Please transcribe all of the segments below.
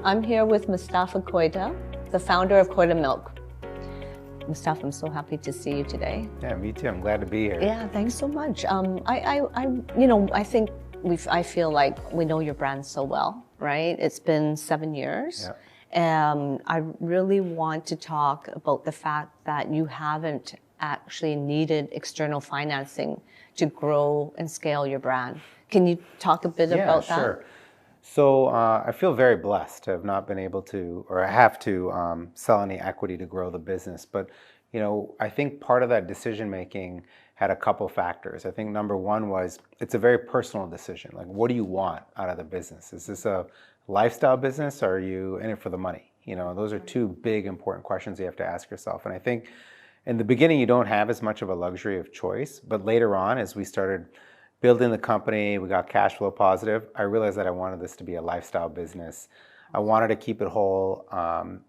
I'm here with Mustafa Koita, the founder of Koita Milk. Mustafa, I'm so happy to see you today. Yeah, me too. I'm glad to be here. Yeah, thanks so much. I think I feel like we know your brand so well, right? It's been 7 years. Yeah. I really want to talk about the fact that you haven't actually needed external financing to grow and scale your brand. Can you talk a bit about that? Yeah, sure. So I feel very blessed to have not been able to, or I have to sell any equity to grow the business. But I think part of that decision making had a couple factors. I think number one was it's a very personal decision. Like, what do you want out of the business? Is this a lifestyle business, or are you in it for the money? Those are two big important questions you have to ask yourself. And I think in the beginning you don't have as much of a luxury of choice, but later on, as we started building the company, we got cash flow positive, I realized that I wanted this to be a lifestyle business. I wanted to keep it whole,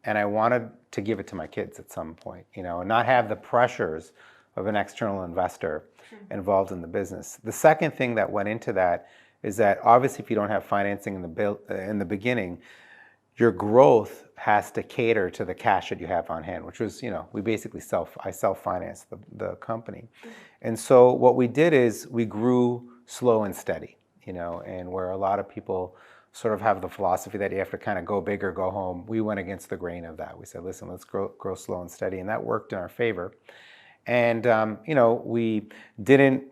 and I wanted to give it to my kids at some point, and not have the pressures of an external investor involved in the business. The second thing that went into that is that obviously if you don't have financing in the beginning, your growth has to cater to the cash that you have on hand, which was, we basically self-financed the company. And so what we did is we grew slow and steady, and where a lot of people sort of have the philosophy that you have to kind of go big or go home, we went against the grain of that. We said, listen, let's grow slow and steady, and that worked in our favor. And, we didn't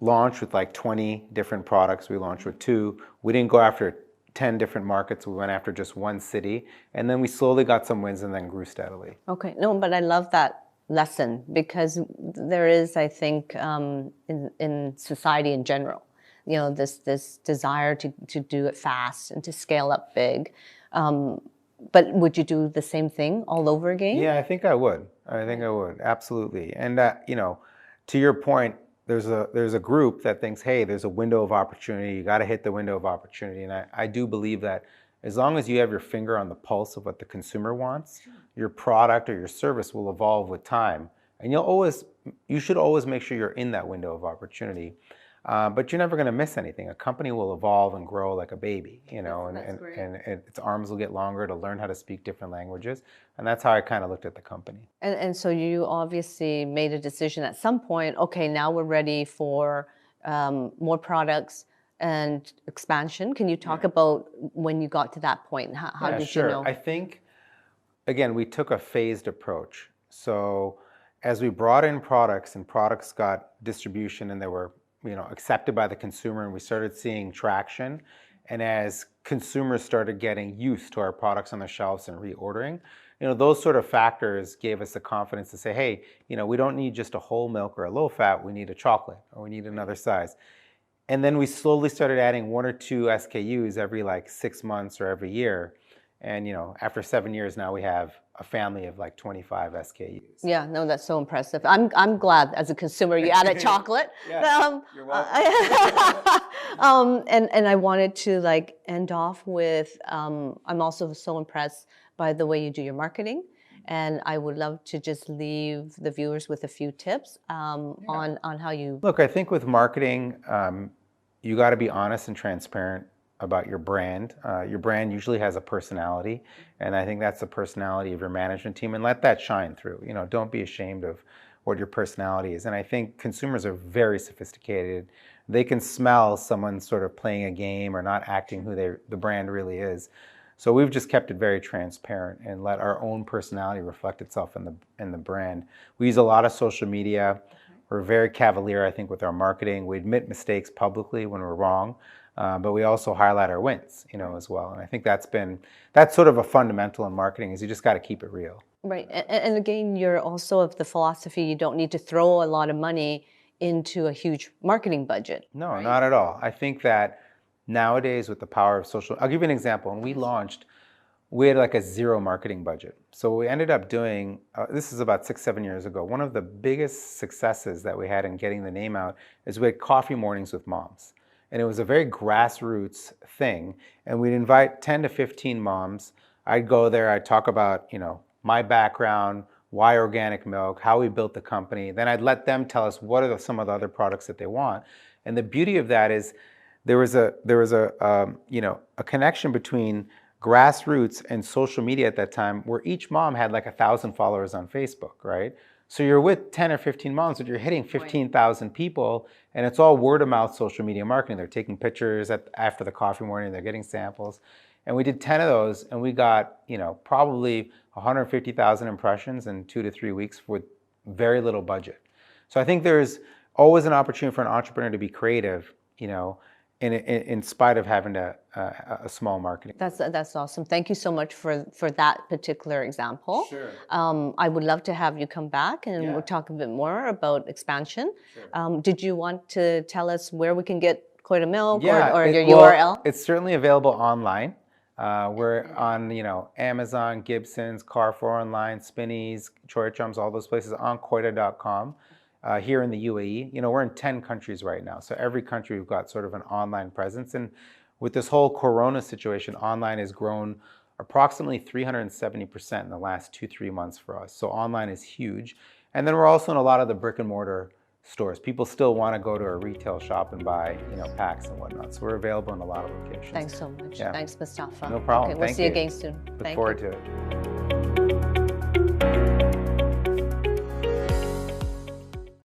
launch with like 20 different products. We launched with 2. We didn't go after 10 different markets. We went after just one city, and then we slowly got some wins and then grew steadily. Okay, no, but I love that lesson because there is, I think, in society in general, this desire to do it fast and to scale up big. But would you do the same thing all over again? Yeah, I think I would. Absolutely. And to your point, there's a group that thinks, hey, there's a window of opportunity. You got to hit the window of opportunity. And I do believe that as long as you have your finger on the pulse of what the consumer wants, your product or your service will evolve with time. And you should always make sure you're in that window of opportunity. But you're never going to miss anything. A company will evolve and grow like a baby, and its arms will get longer to learn how to speak different languages. And that's how I kind of looked at the company. And so you obviously made a decision at some point, okay, now we're ready for more products and expansion. Can you talk about when you got to that point? How did you know? I think, again, we took a phased approach. So as we brought in products and products got distribution and they were accepted by the consumer, and we started seeing traction. And as consumers started getting used to our products on the shelves and reordering, those sort of factors gave us the confidence to say, hey, we don't need just a whole milk or a low fat, we need a chocolate, or we need another size. And then we slowly started adding 1 or 2 SKUs every like 6 months or every year. And after 7 years now, we have a family of like 25 SKUs. Yeah, no, that's so impressive. I'm glad as a consumer you added chocolate. Yeah, you're welcome. And I wanted to like end off with I'm also so impressed by the way you do your marketing, and I would love to just leave the viewers with a few tips on how you look. I think with marketing, you got to be honest and transparent about your brand. Your brand usually has a personality, and I think that's the personality of your management team, and let that shine through. Don't be ashamed of what your personality is. And I think consumers are very sophisticated. They can smell someone sort of playing a game or not acting who the brand really is. So we've just kept it very transparent and let our own personality reflect itself in the brand. We use a lot of social media. We're very cavalier, I think, with our marketing. We admit mistakes publicly when we're wrong. But we also highlight our wins, as well. And I think that's sort of a fundamental in marketing, is you just got to keep it real. Right. And again, you're also of the philosophy you don't need to throw a lot of money into a huge marketing budget. No, right? Not at all. I think that nowadays with the power of social, I'll give you an example. When we launched, we had like a 0 marketing budget. So what we ended up doing, this is about 6-7 years ago, one of the biggest successes that we had in getting the name out is we had coffee mornings with moms. And it was a very grassroots thing. And we'd invite 10 to 15 moms. I'd go there, I'd talk about, my background, why organic milk, how we built the company. Then I'd let them tell us what are some of the other products that they want. And the beauty of that is there was a connection between grassroots and social media at that time, where each mom had like 1,000 followers on Facebook, right? So you're with 10 or 15 moms, but you're hitting 15,000 people, and it's all word of mouth social media marketing. They're taking pictures after the coffee morning, they're getting samples. And we did 10 of those, and we got, probably 150,000 impressions in 2 to 3 weeks with very little budget. So I think there's always an opportunity for an entrepreneur to be creative, in spite of having a small marketing. That's awesome. Thank you so much for that particular example. Sure. I would love to have you come back and we'll talk a bit more about expansion. Sure. Did you want to tell us where we can get Koita milk or your URL? It's certainly available online. We're on, Amazon, Gibson's, Carrefour Online, Spinneys, Choy Chums, all those places on Koita.com. Here in the UAE, we're in 10 countries right now. So every country we've got sort of an online presence. And with this whole Corona situation, online has grown approximately 370% in the last 2-3 months for us. So online is huge. And then we're also in a lot of the brick and mortar stores. People still want to go to a retail shop and buy, packs and whatnot. So we're available in a lot of locations. Thanks so much. Yeah. Thanks, Mustafa. No problem. Okay, we'll see you again soon. Look forward to it.